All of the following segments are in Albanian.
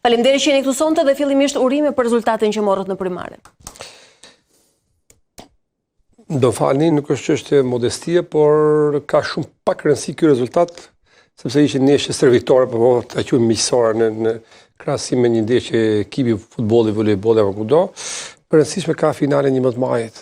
Faleminderit që jeni këtu sonte dhe fillimisht urime për rezultatin që morët në primare. Do falni, nuk është çështje modestie, por ka shumë pak rëndësi ky rezultat, sepse ishin ndeshje servitore, po ta quajmë miqësore në krahasim me një ndeshje ekipi futbolli, volejbolli apo kudo. Rëndësishme ka finale 11 majit.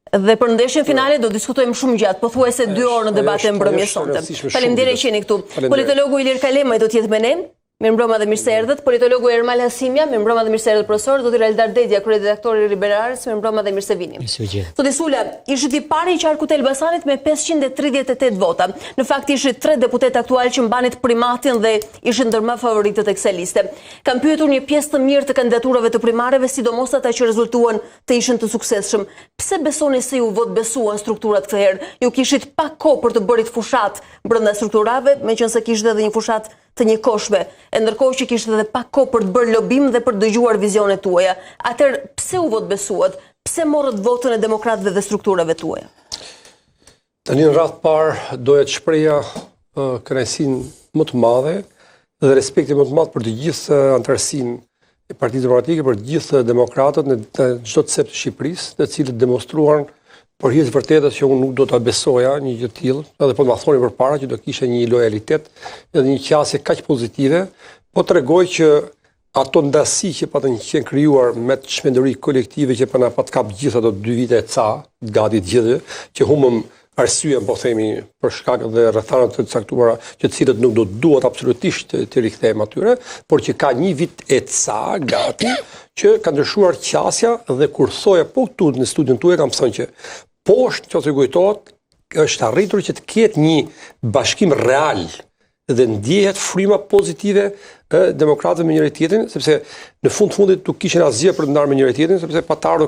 Dhe për ndeshjen finale do diskutojmë shumë gjatë, pothuajse 2 orë në debatin mbrëmjes sonte. Faleminderit që jeni këtu. Politologu Ilir Kalemaj do të jetë me ne. Mirëmbrëma dhe mirë se erdhët. Politologu Ermal Hasimja, mirëmbrëma dhe mirë se erdhët profesor. Dr. Eldar Dedja, kryeredaktori i Liberales, mirëmbrëma dhe mirë se vini. Zoti Sula, ishit i pari i qarkut e Elbasanit me 538 vota. Në fakt ishit 3 deputet aktual që mbanit primatin dhe ishin ndër më favoritët e kësaj liste. Kam pyetur një pjesë të mirë të kandidaturave të primareve, sidomos ata që rezultuan të ishin të suksesshëm. Pse besoni se ju vot besuan strukturat këtë herë? Ju kishit pak kohë për të bërit fushat brenda strukturave, meqense kishte edhe një fushat të njëkohshme, ndërkohë që kishte edhe pak kohë për të bërë lobim dhe për të dëgjuar vizionet tuaja. Atëherë, pse u vot besuat? Pse morët votën e demokratëve dhe strukturave tuaja? Tani në radhë parë doja të shpreja kënaqësinë më të madhe dhe respektin më të madh për të gjithë antarësinë e Partisë Demokratike, për të gjithë demokratët në çdo cep të Shqipërisë, të cilët demonstruan por hir të vërtetës që unë nuk do ta besoja një gjë të tillë, edhe po ma thoni përpara që do kisha një lojalitet edhe një qasje kaq pozitive, po tregoj që ato ndasi që patën qenë krijuar me çmenduri kolektive që po na pat kap gjithë ato 2 vite e ca, gati të gjithë, që humbëm arsyen, po themi, për shkak dhe rrethana të caktuara, që të cilët nuk do duhet absolutisht të rikthehemi atyre, por që ka një vit e ca gati që ka ndryshuar qasja dhe kur thoja po këtu në studion tuaj kam thënë që poshtë që të kujtohet, është arritur që të ketë një bashkim real dhe ndjehet fryma pozitive e demokratëve me njëri tjetrin, sepse në fundit nuk kishin asgjë për të ndarë me njëri tjetrin, sepse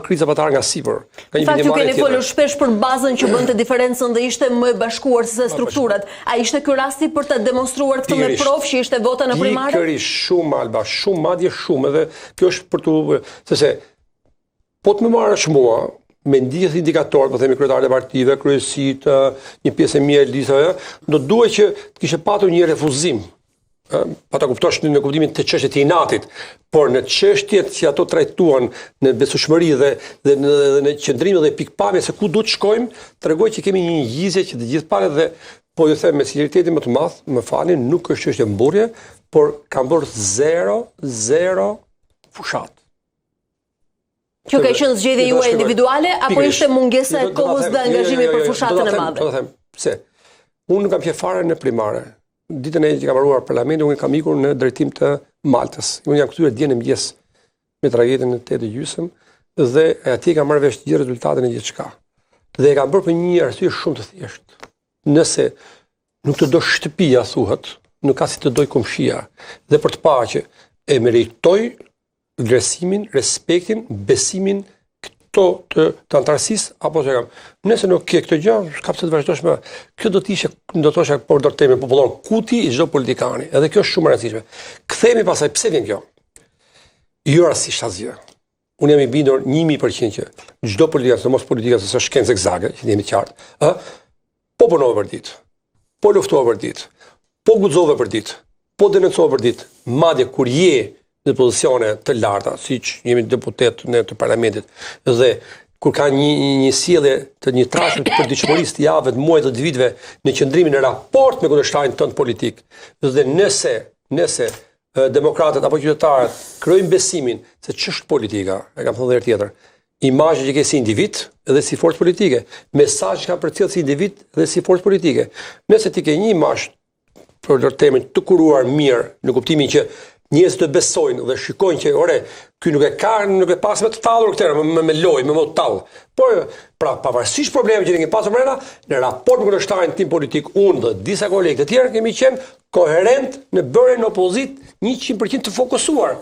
kriza patar nga sipër. Fakt ju keni folur shpesh për bazën që bënte diferencën dhe ishte më e bashkuar se strukturat. A ishte ky rasti për ta demonstruar këtë me provë që ishte vota në primare? Pikërisht, shumë Alba, shumë madje shumë, edhe kjo është për të, sepse po të më marrësh mua me ndihmë indikatorë, po themi kryetarët e partive, kryesitë, një pjesë e mirë e listave, do duhet që të kishe patur një refuzim. Pa ta kuptosh në kuptimin të çështjes të inatit, por në çështjet që ato trajtuan në besueshmëri dhe në qendrim dhe pikpamje se ku duhet shkojmë, tregoj që kemi një ngjizje që të gjithë palët dhe po ju them me sinqeritetin më të madh, më falni, nuk është çështje mburrje, por kam bërë 0 fushat. Kjo ka qenë zgjedhja juaj individuale apo ishte mungesa e kohës dhe angazhimi për fushatën e madhe? Do të them, pse? Unë nuk kam qenë fare në primare. Ditën e që kam mbaruar parlamentin, unë kam ikur në drejtim të Maltës. Unë jam kthyer dje në mëngjes me tragjedin në 8:30 dhe atje kam marrë vesh gjithë rezultatin e gjithçka. Dhe e kam bërë për një arsye shumë të thjeshtë. Nëse nuk të do shtëpia, thuhet, nuk ka si të doj komshia. Dhe për të parë që e meritoj vlerësimin, respektin, besimin këto të antarësisë apo që kam. Nëse nuk ke këtë gjë, ka pse të vazhdosh me. Kjo do të ishte, do të thosha por do të themi popullor kuti i çdo politikani. Edhe kjo është shumë e rëndësishme. Kthehemi pastaj pse vjen kjo? Jo rastisht asgjë. Unë jam i bindur 1000% që çdo politikan, sidomos politika se shkencë eksakte, që jemi të qartë, po punove për ditë, po luftove për ditë, po guxove për ditë, po denoncove për ditë, madje kur je në pozicione të larta, siç jemi deputet në të parlamentit, dhe kur ka një sjellje të një trashëm të përditshmërisë të javëve, të muajve, të viteve në qëndrimin në raport me kundërshtarin tënd politik, dhe nëse demokratët apo qytetarët krijojnë besimin se ç'është politika, e kam thënë edhe tjetër, imazhi që ke si individ dhe si forcë politike, mesazhi që ka përcjell si individ dhe si forcë politike. Nëse ti ke një imazh për temën të kuruar mirë, në kuptimin që njerëzit të besojnë dhe shikojnë që ky nuk e pas me të tallur këtë me lojë, me tall. Por pra pavarësisht problemeve që ne kemi pasur brenda, në raport me kundërshtarin tim politik, unë dhe disa kolegë të tjerë kemi qenë koherent në bërjen në opozitë 100% të fokusuar.